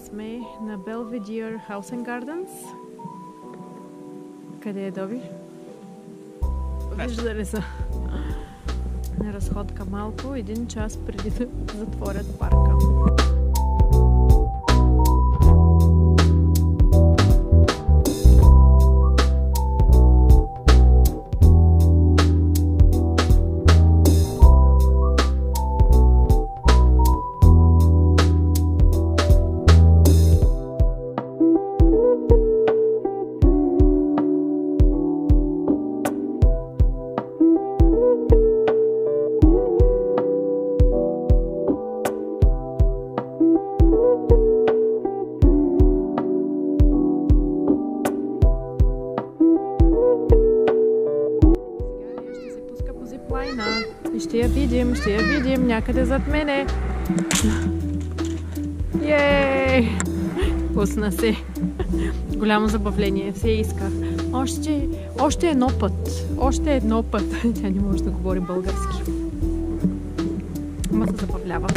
сме на Belvedere House and Gardens. Къде е Доби? Виждали са на разходка малко, 1 час преди да затворят парка. И ще я видим някъде зад мене. Ей! Пусна се. Голямо забавление, все исках. Още едно път. Тя не може да говори български. Ама се забавлява.